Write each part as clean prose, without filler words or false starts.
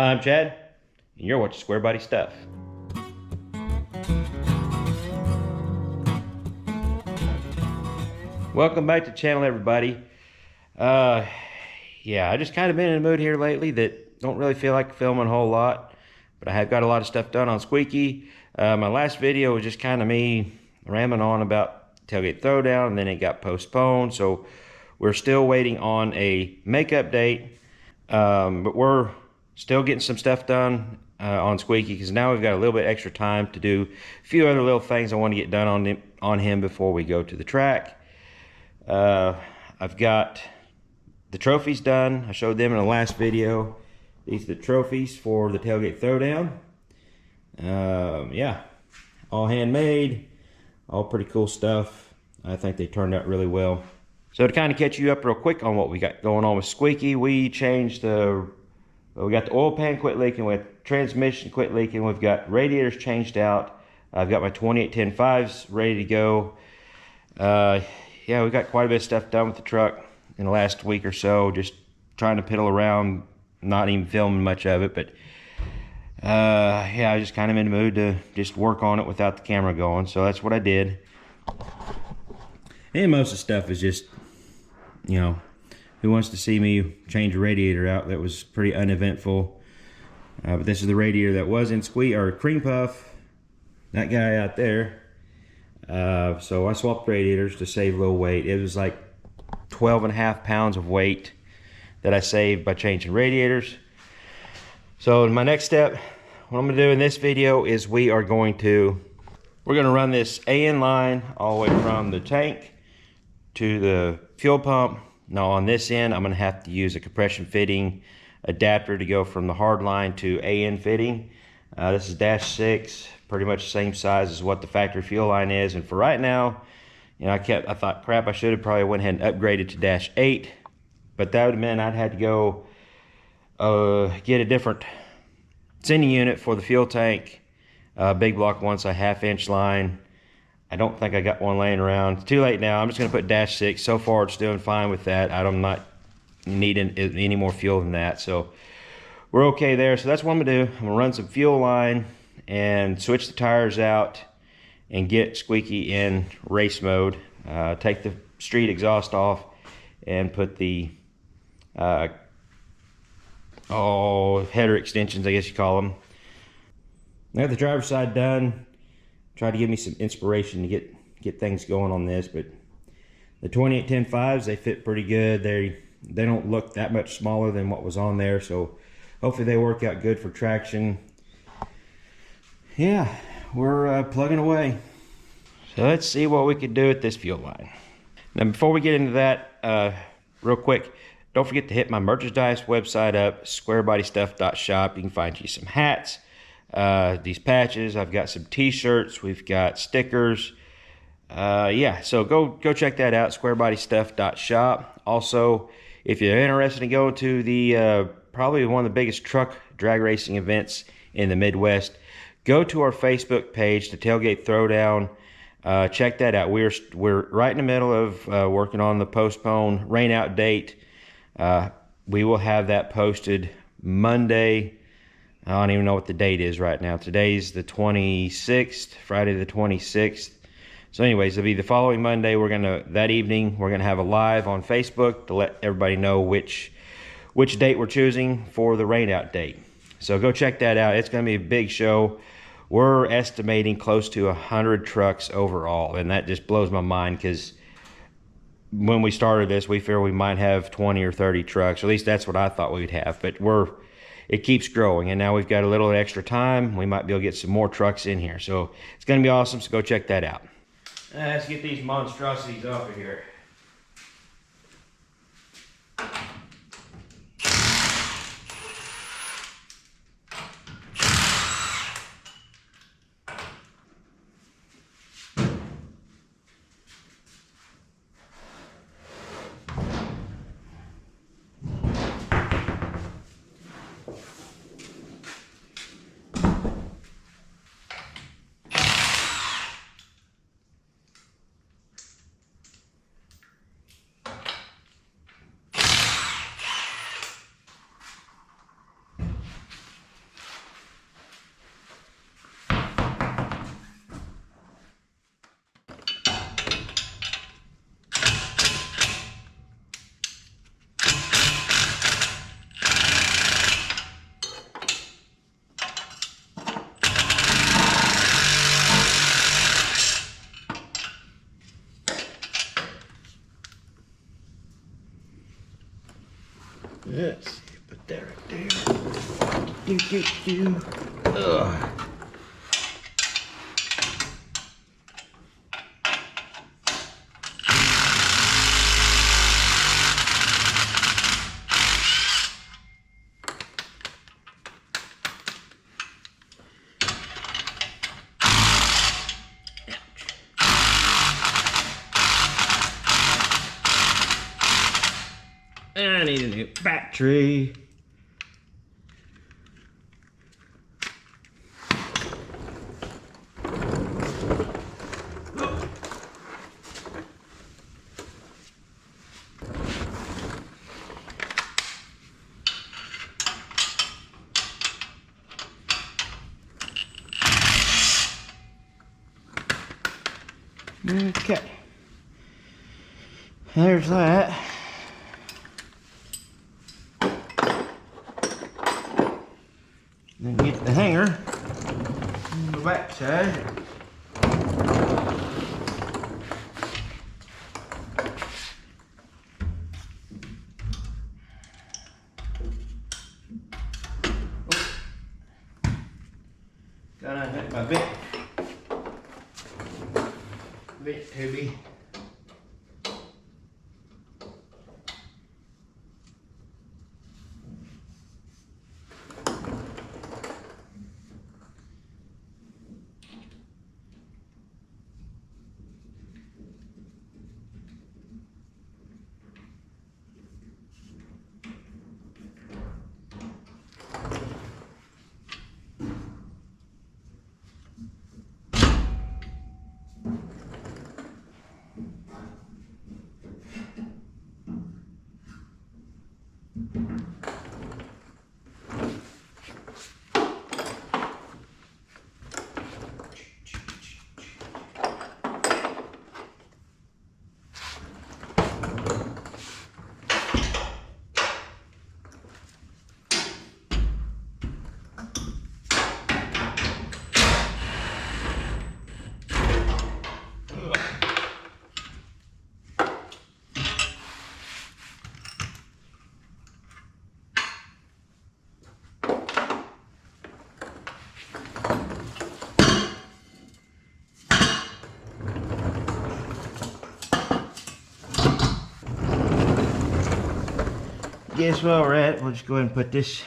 Hi, I'm Chad, and you're watching Squarebody Stuff. Welcome back to the channel, everybody. Yeah, I just kind of been in a mood here lately that don't really feel like filming a whole lot, but I have got a lot of stuff done on Squeaky. My last video was just kind of me rambling on about tailgate throwdown, and then it got postponed, so we're still waiting on a makeup date, but we're still getting some stuff done on Squeaky because now we've got a little bit extra time to do a few other little things I want to get done on him before we go to the track. I've got the trophies done. I showed them in the last video. These are the trophies for the tailgate throwdown. Yeah, all handmade, all pretty cool stuff. I think they turned out really well. So to kind of catch you up real quick on what we got going on with Squeaky, we changed we got the oil pan quit leaking, with transmission quit leaking, we've got radiators changed out. I've got my 2810.5s ready to go. Yeah, we got quite a bit of stuff done with the truck in the last week or so, just trying to piddle around, not even filming much of it, but yeah, I was just kind of in the mood to just work on it without the camera going, so that's what I did. And most of the stuff is just, you know, who wants to see me change a radiator out? That was pretty uneventful. But this is the radiator that was in Cream Puff, that guy out there. So I swapped radiators to save a little weight. It was like 12.5 pounds of weight that I saved by changing radiators. So my next step, what I'm gonna do in this video is we're gonna run this AN line all the way from the tank to the fuel pump. Now on this end, I'm gonna have to use a compression fitting adapter to go from the hard line to AN fitting. This is -6, pretty much the same size as what the factory fuel line is. And for right now, you know, I thought, crap, I should have probably went ahead and upgraded to -8, but that would have meant I'd had to go get a different sending unit for the fuel tank. Big block wants a 1/2-inch line. I don't think I got one laying around. It's too late now. I'm just gonna put -6. So far it's doing fine with that. I'm not needing any more fuel than that, so we're okay there. So that's what I'm gonna do. I'm gonna run some fuel line and switch the tires out and get Squeaky in race mode. Take the street exhaust off and put the header extensions, I guess you call them. I got the driver's side done. Try to give me some inspiration to get things going on this, but the 2810.5s, they fit pretty good. They don't look that much smaller than what was on there, so hopefully they work out good for traction. Yeah, we're plugging away. So let's see what we can do with this fuel line. Now before we get into that, real quick, don't forget to hit my merchandise website up, squarebodystuff.shop. You can find you some hats, these patches. I've got some t-shirts, we've got stickers. Yeah, so go check that out, squarebodystuff.shop. Also, if you're interested in going to the probably one of the biggest truck drag racing events in the Midwest, go to our Facebook page, the Tailgate Throwdown. Check that out. We're right in the middle of working on the postponed rain out date. We will have that posted Monday. I don't even know what the date is right now. Today's the 26th, Friday the 26th. So anyways, it'll be the following Monday. That evening, we're gonna have a live on Facebook to let everybody know which date we're choosing for the rain out date. So go check that out. It's gonna be a big show. We're estimating close to 100 trucks overall, and that just blows my mind because when we started this, we figured we might have 20 or 30 trucks. At least that's what I thought we'd have, but it keeps growing, and now we've got a little extra time. We might be able to get some more trucks in here, so it's gonna be awesome. So go check that out. Let's get these monstrosities off of here. Ugh. And I need a new battery. Okay. There's that. Then get the hanger on the back side. Gotta hit my vent tubey. Guess where we're at. We'll just go ahead and put this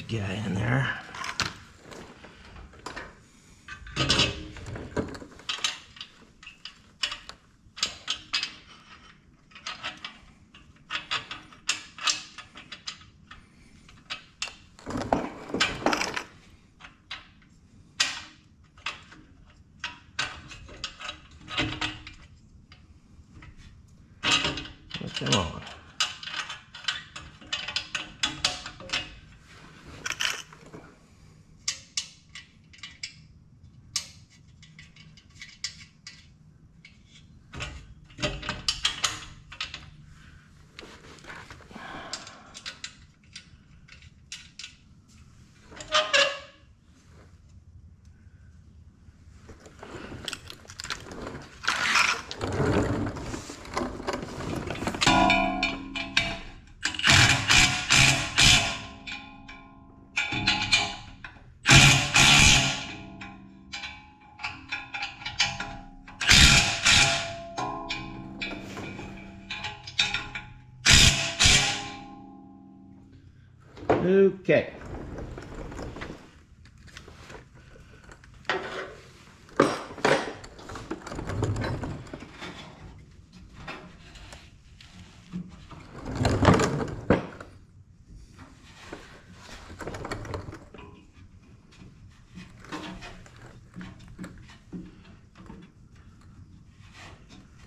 guy in there. Come on. Okay.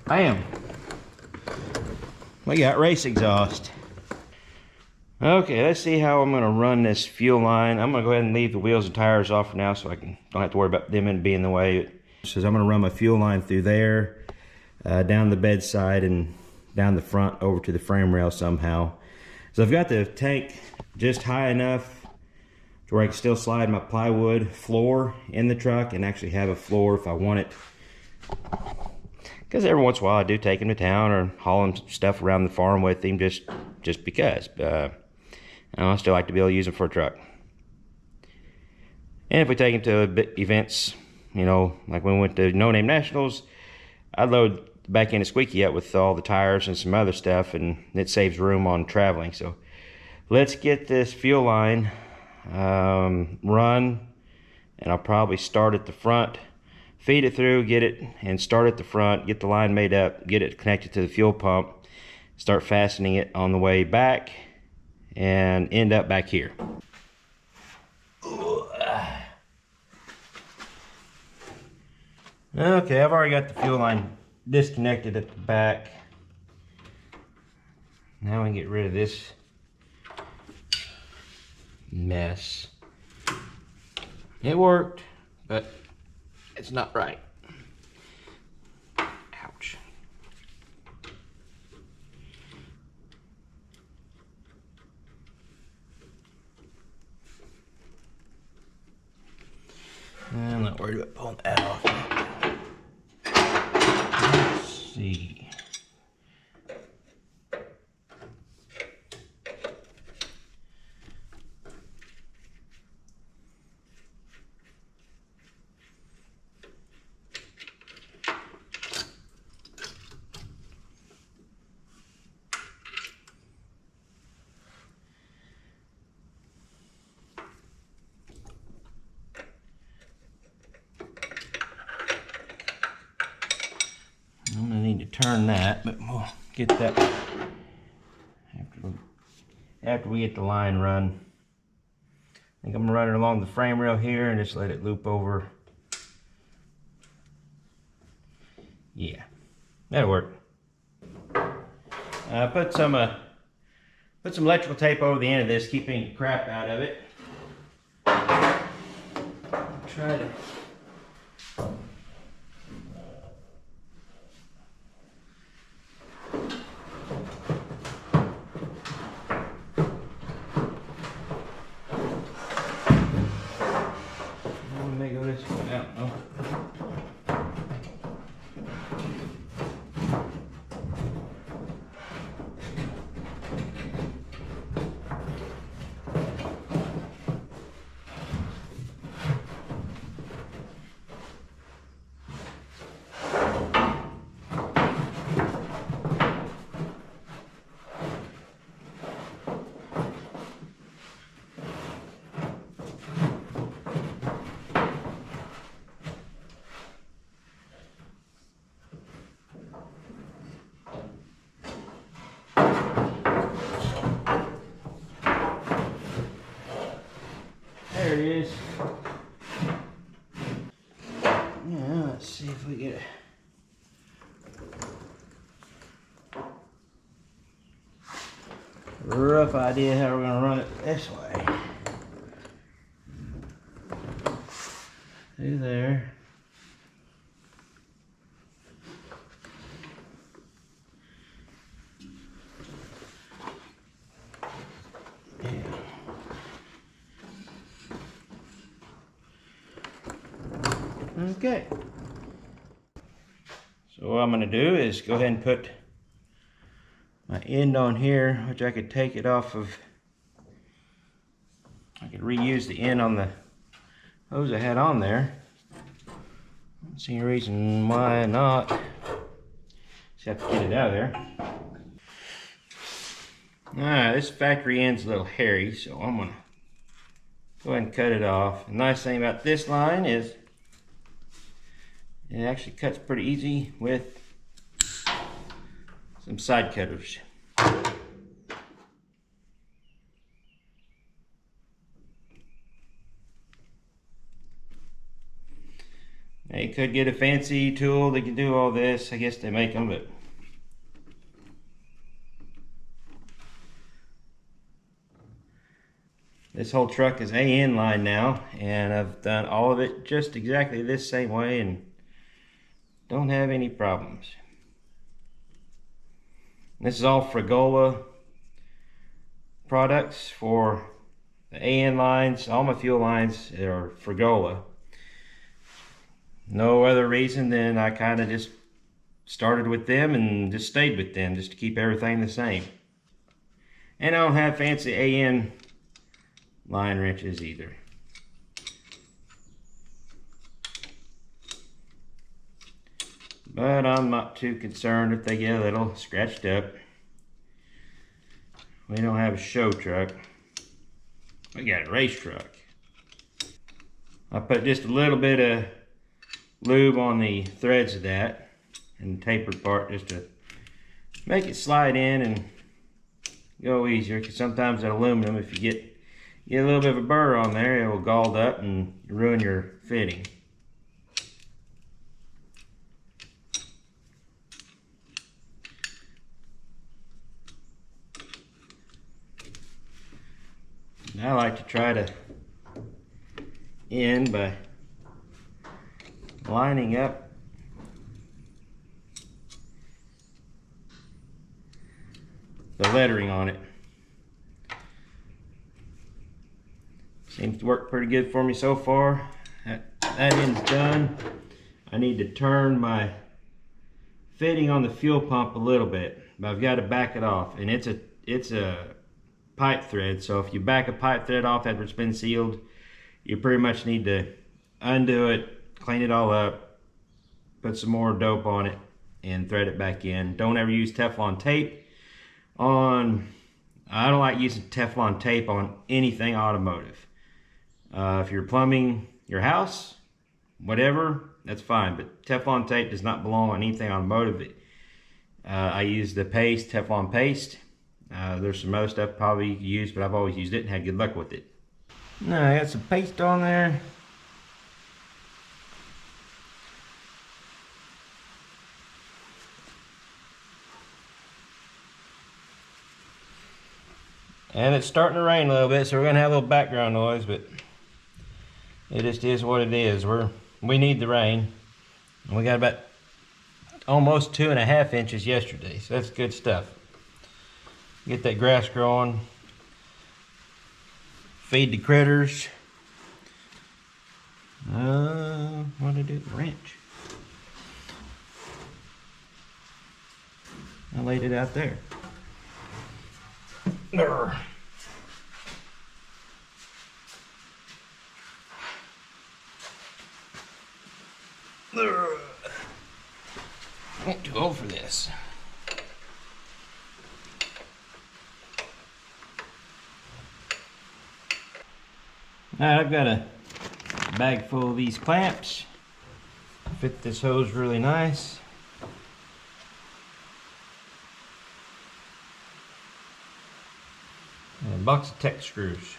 Bam. We got race exhaust. Okay, let's see how I'm gonna run this fuel line. I'm gonna go ahead and leave the wheels and tires off for now so I don't have to worry about them being in the way. It says I'm gonna run my fuel line through there, down the bedside and down the front over to the frame rail somehow. So I've got the tank just high enough to where I can still slide my plywood floor in the truck and actually have a floor if I want it. Because every once in a while I do take him to town or haul him stuff around the farm with him just because. And I still like to be able to use them for a truck. And if we take them to events, you know, like when we went to No Name Nationals, I'd load the back end of Squeaky up with all the tires and some other stuff, and it saves room on traveling. So let's get this fuel line run, and I'll probably start at the front, feed it through, get it, and start at the front, get the line made up, get it connected to the fuel pump, start fastening it on the way back, and end up back here. Okay, I've already got the fuel line disconnected at the back. Now we can get rid of this mess. It worked, but it's not right. Ouch. I'm not worried about pulling that off. Let's see. I'm gonna need to turn that, but we'll get that after we get the line run. I think I'm gonna run it along the frame rail here and just let it loop over. Yeah, that'll work. Put some electrical tape over the end of this, keep any crap out of it. Try to. May go this way, I don't know. There it is. Yeah, let's see if we get a rough idea how we're going to run it this way. Through there. Okay, so what I'm going to do is go ahead and put my end on here, which I could take it off of. I could reuse the end on the hose I had on there. Don't see any reason why not. Just have to get it out of there. Alright, this factory end's a little hairy, so I'm going to go ahead and cut it off. The nice thing about this line is it actually cuts pretty easy with some side cutters. Now you could get a fancy tool that can do all this. I guess they make them, but this whole truck is AN line now, and I've done all of it just exactly this same way and don't have any problems. This is all Fragola products for the AN lines. All my fuel lines are Fragola. No other reason than I kind of just started with them and just stayed with them just to keep everything the same. And I don't have fancy AN line wrenches either. But I'm not too concerned if they get a little scratched up. We don't have a show truck. We got a race truck. I put just a little bit of lube on the threads of that and the tapered part just to make it slide in and go easier, because sometimes that aluminum, if you get a little bit of a burr on there, it will gall up and ruin your fitting. I like to try to end by lining up the lettering on it. Seems to work pretty good for me so far. That end's done. I need to turn my fitting on the fuel pump a little bit, but I've got to back it off, and it's a pipe thread, so if you back a pipe thread off after it's been sealed, you pretty much need to undo it, clean it all up, put some more dope on it, and thread it back in. Don't ever use Teflon tape on, I don't like using Teflon tape on anything automotive. If you're plumbing your house, whatever, that's fine, but Teflon tape does not belong on anything automotive. I use the paste, Teflon paste. There's some other stuff probably you could use, but I've always used it and had good luck with it. Now I got some paste on there. And it's starting to rain a little bit, so we're gonna have a little background noise, but it just is what it is. We need the rain. And we got about almost 2.5 inches yesterday, so that's good stuff. Get that grass growing, feed the critters. What did I do? Wrench. I laid it out there. Not too old for this. Alright, I've got a bag full of these clamps. Fit this hose really nice. And a box of Tech screws.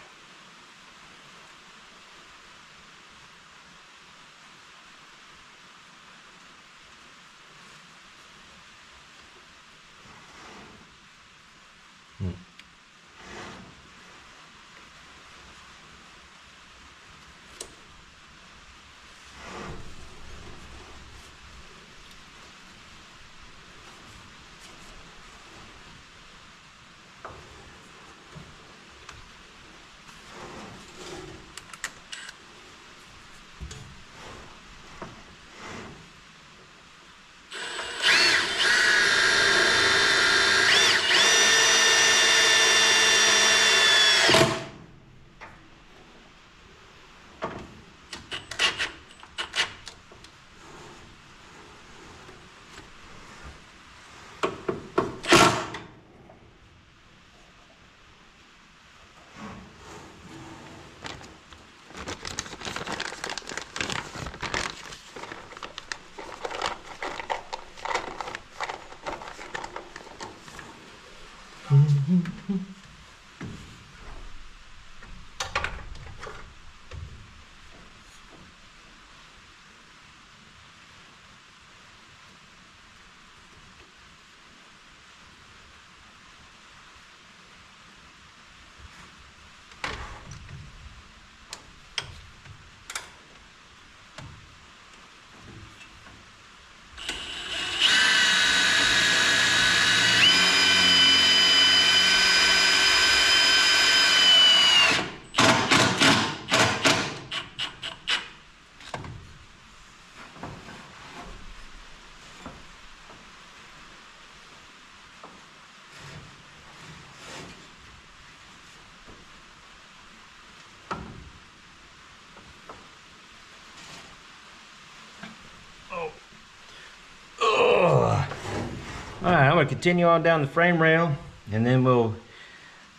going to continue on down the frame rail, and then we'll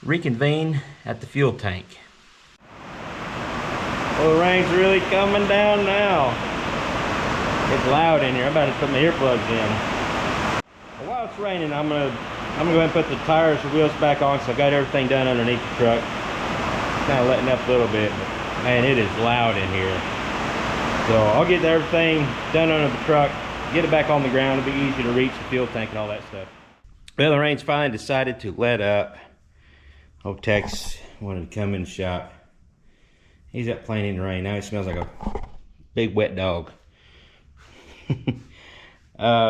reconvene at the fuel tank. Well, the rain's really coming down now. It's loud in here. I'm about to put my earplugs in. Well, while it's raining, I'm gonna go ahead and put the tires and wheels back on, so I've got everything done underneath the truck. Kind of letting up a little bit, but man, it is loud in here. So I'll get everything done under the truck, get it back on the ground. It'll be easy to reach the fuel tank and all that stuff. Well, the rain's finally decided to let up. Old Tex wanted to come in the shop. He's up playing in the rain. Now he smells like a big wet dog.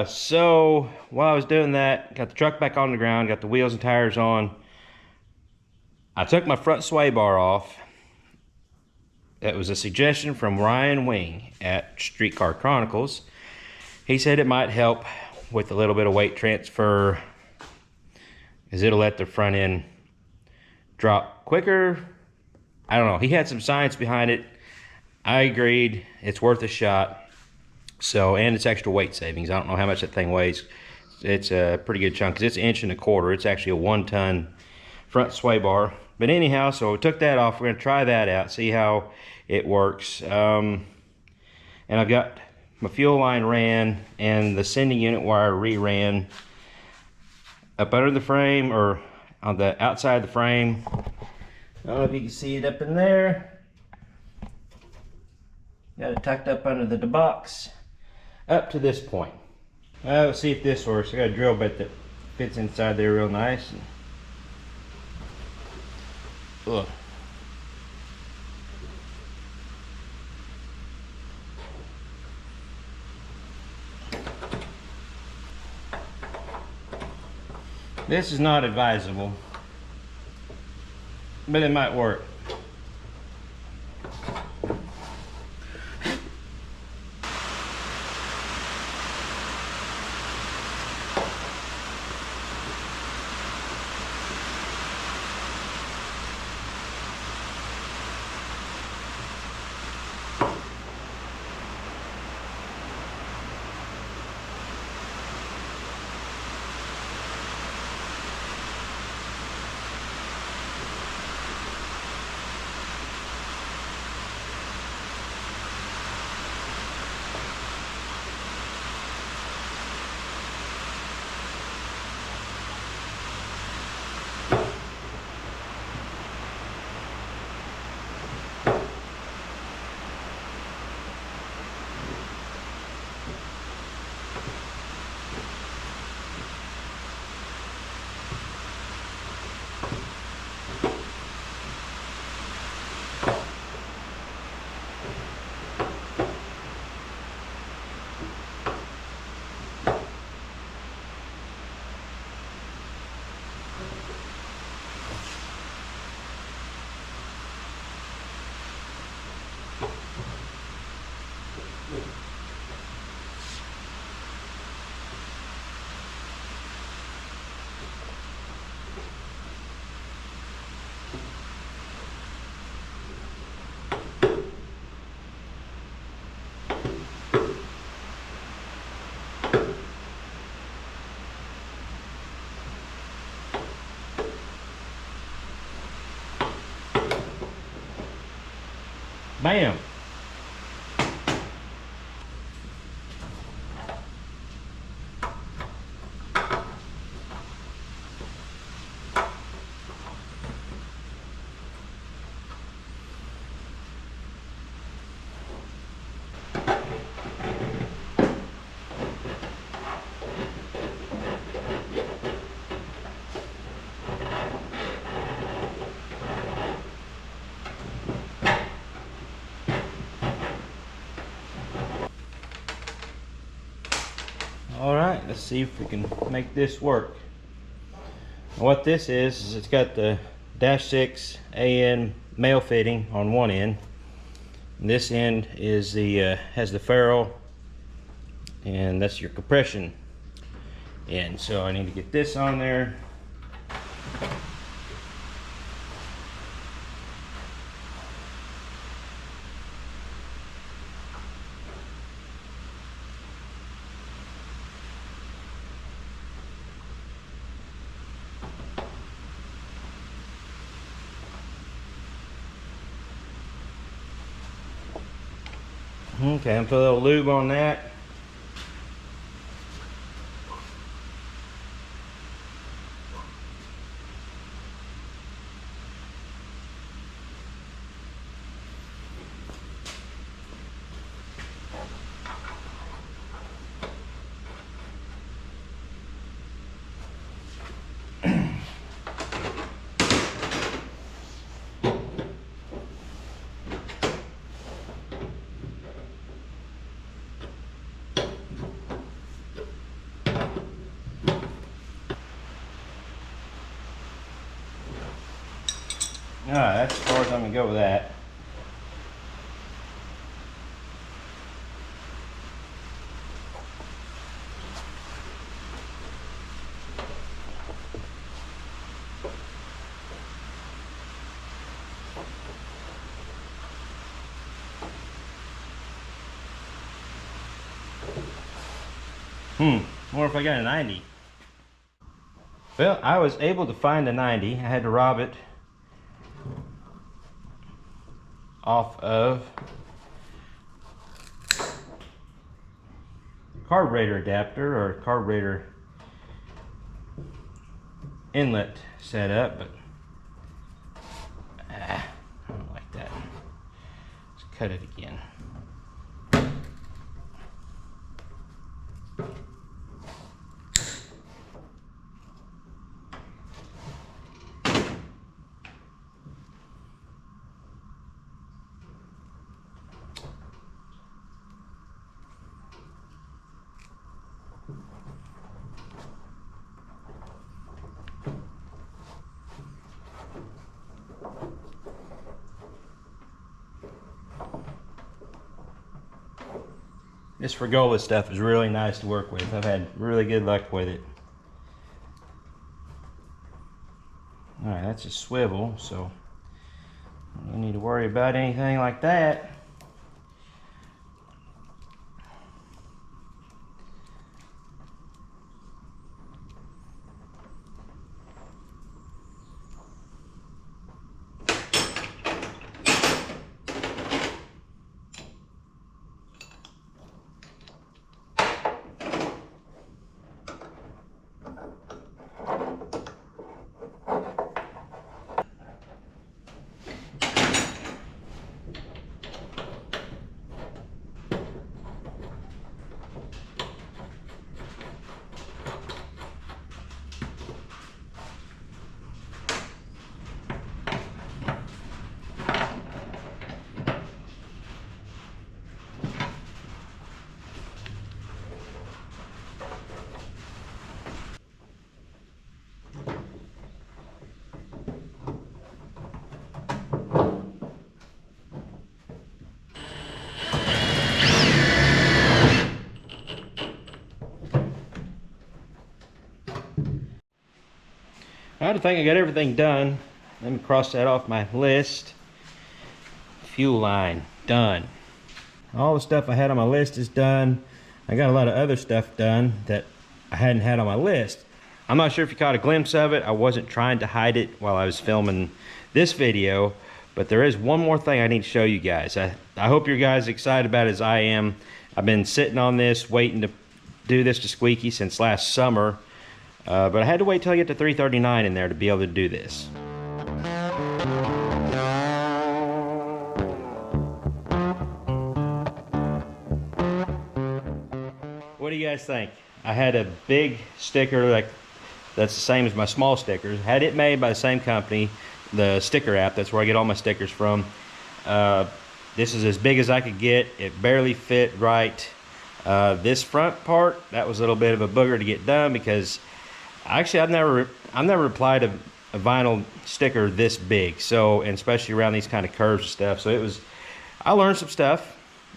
So while I was doing that, got the truck back on the ground, got the wheels and tires on. I took my front sway bar off. That was a suggestion from Ryan Wing at Streetcar Chronicles. He said it might help with a little bit of weight transfer, because it'll let the front end drop quicker. I don't know. He had some science behind it. I agreed. It's worth a shot. So, and it's extra weight savings. I don't know how much that thing weighs. It's a pretty good chunk, because it's 1.25 inches. It's actually a 1-ton front sway bar. But anyhow, so we took that off. We're going to try that out, see how it works. And I've got my fuel line ran, and the sending unit wire re-ran up under the frame, or on the outside of the frame. I don't know if you can see it up in there. Got it tucked up under the box up to this point. Well, let's see if this works. I got a drill bit that fits inside there real nice. Ugh. This is not advisable, but it might work. Bam! Alright, let's see if we can make this work. What this is it's got the -6 AN male fitting on one end. And this end is the has the ferrule, and that's your compression end. So I need to get this on there. Okay, I'm put a little lube on that. Alright, that's as far as I'm gonna go with that. Wonder if I got a 90. Well, I was able to find a 90. I had to rob it off of carburetor adapter or carburetor inlet setup, but I don't like that. Let's cut it again. This Fragola stuff is really nice to work with. I've had really good luck with it. Alright, that's a swivel, so I don't need to worry about anything like that. I think I got everything done. Let me cross that off my list. Fuel line, done. All the stuff I had on my list is done. I got a lot of other stuff done that I hadn't had on my list. I'm not sure if you caught a glimpse of it. I wasn't trying to hide it while I was filming this video, but there is one more thing I need to show you guys. I hope you guys are excited about it as I am. I've been sitting on this, waiting to do this to Squeaky since last summer. But I had to wait till I get to 339 in there to be able to do this. What do you guys think? I had a big sticker that's the same as my small stickers. Had it made by the same company, the sticker app. That's where I get all my stickers from. This is as big as I could get. It barely fit right. This front part, that was a little bit of a booger to get done because actually I've never applied a vinyl sticker this big, so, and especially around these kind of curves and stuff. So I learned some stuff.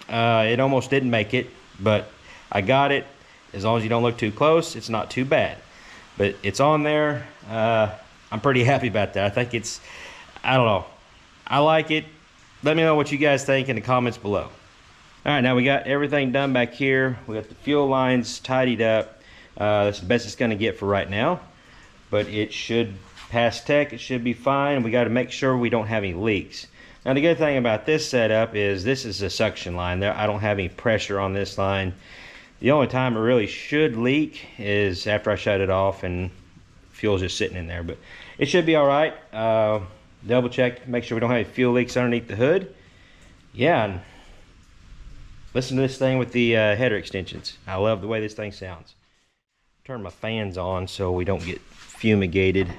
It almost didn't make it, but I got it. As long as you don't look too close, it's not too bad. But it's on there. I'm pretty happy about that. I think it's, I don't know, I like it. Let me know what you guys think in the comments below. All right, now we got everything done back here. We got the fuel lines tidied up. That's the best it's gonna get for right now, but it should pass tech. It should be fine. We got to make sure we don't have any leaks. Now the good thing about this setup is this is a suction line. I don't have any pressure on this line. The only time it really should leak is after I shut it off and fuel's just sitting in there, but it should be all right. Double check, make sure we don't have any fuel leaks underneath the hood. Yeah, and listen to this thing with the header extensions. I love the way this thing sounds. Turn my fans on so we don't get fumigated.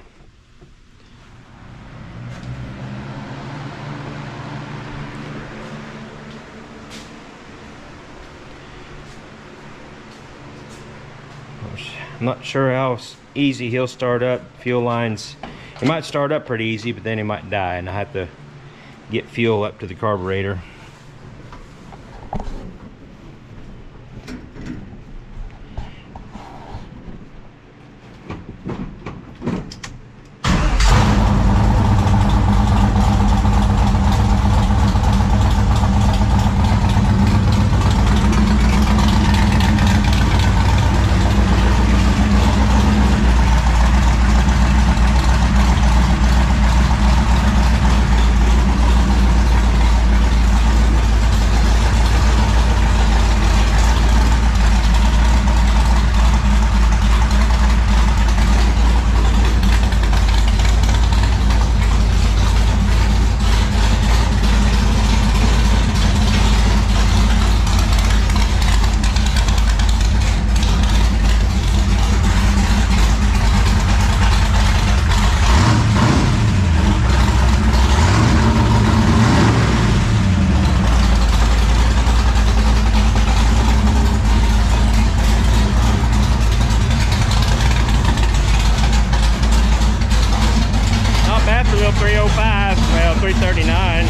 I'm not sure how easy he'll start up. Fuel lines, he might start up pretty easy, but then he might die, and I have to get fuel up to the carburetor. Real 305, well 339.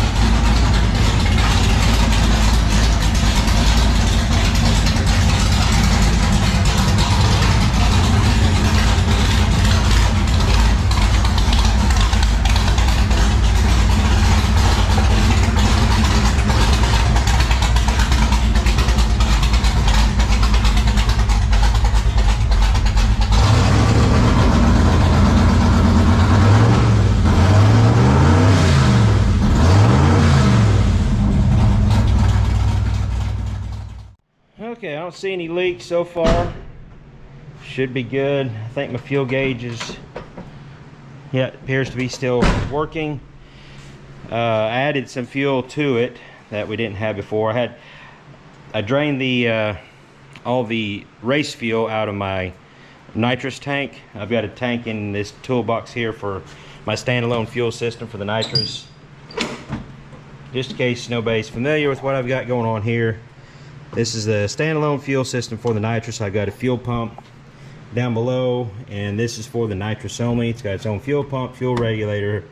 Okay, I don't see any leaks so far. Should be good. I think my fuel gauge is, yeah, it appears to be still working. I added some fuel to it that we didn't have before. I drained the all the race fuel out of my nitrous tank. I've got a tank in this toolbox here for my standalone fuel system for the nitrous. Just in case nobody's familiar with what I've got going on here. This is the standalone fuel system for the nitrous. I got a fuel pump down below, and this is for the nitrous only. It's got its own fuel pump, fuel regulator.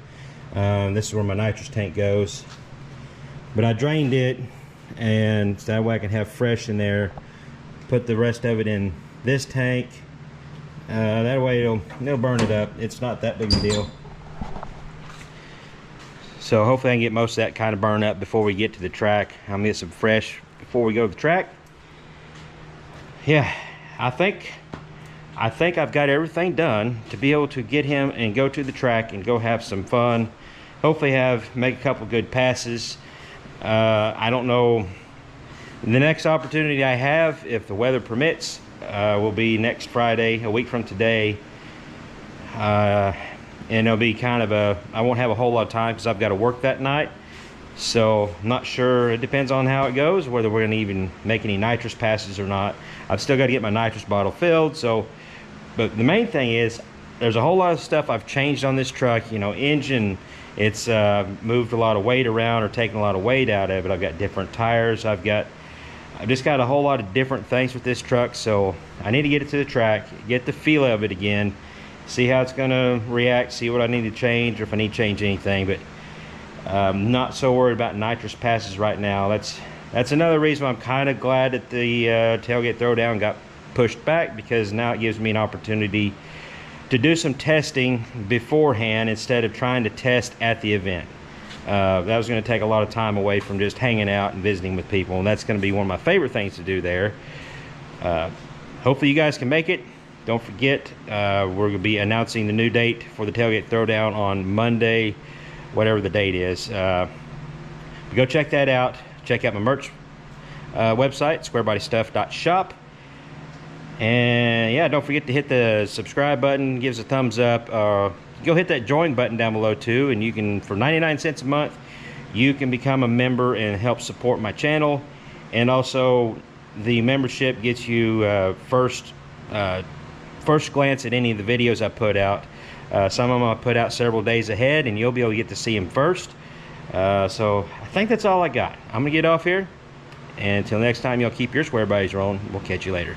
This is where my nitrous tank goes. But I drained it, and that way I can have fresh in there. Put the rest of it in this tank. That way it'll burn it up. It's not that big a deal. So hopefully I can get most of that kind of burned up before we get to the track. I'm gonna get some fresh before we go to the track. Yeah, I think I've got everything done to be able to get him and go to the track and go have some fun. Hopefully make a couple good passes. I don't know, the next opportunity I have, if the weather permits, will be next Friday, a week from today. And it'll be kind of I won't have a whole lot of time because I've got to work that night. So I'm not sure, it depends on how it goes, whether we're gonna even make any nitrous passes or not. I've still got to get my nitrous bottle filled. So, but the main thing is, there's a whole lot of stuff I've changed on this truck. You know, engine, it's moved a lot of weight around or taken a lot of weight out of it. I've got different tires. I've just got a whole lot of different things with this truck. So I need to get it to the track, get the feel of it again, see how it's gonna react, see what I need to change, or if I need to change anything. But I'm not so worried about nitrous passes right now. That's another reason why I'm kind of glad that the tailgate throwdown got pushed back, because now it gives me an opportunity to do some testing beforehand instead of trying to test at the event. That was going to take a lot of time away from just hanging out and visiting with people, and that's going to be one of my favorite things to do there. Hopefully you guys can make it. Don't forget, we're going to be announcing the new date for the tailgate throwdown on Monday, whatever the date is. But go check that out. Check out my merch website, squarebodystuff.shop. And yeah, don't forget to hit the subscribe button, give us a thumbs up. Go hit that join button down below too, and you can, for 99 cents a month, you can become a member and help support my channel. And also, the membership gets you first glance at any of the videos I put out. Some of them I put out several days ahead, and you'll be able to get to see them first. So I think that's all I got. I'm gonna get off here, and until next time, y'all keep your square bodies rolling. We'll catch you later.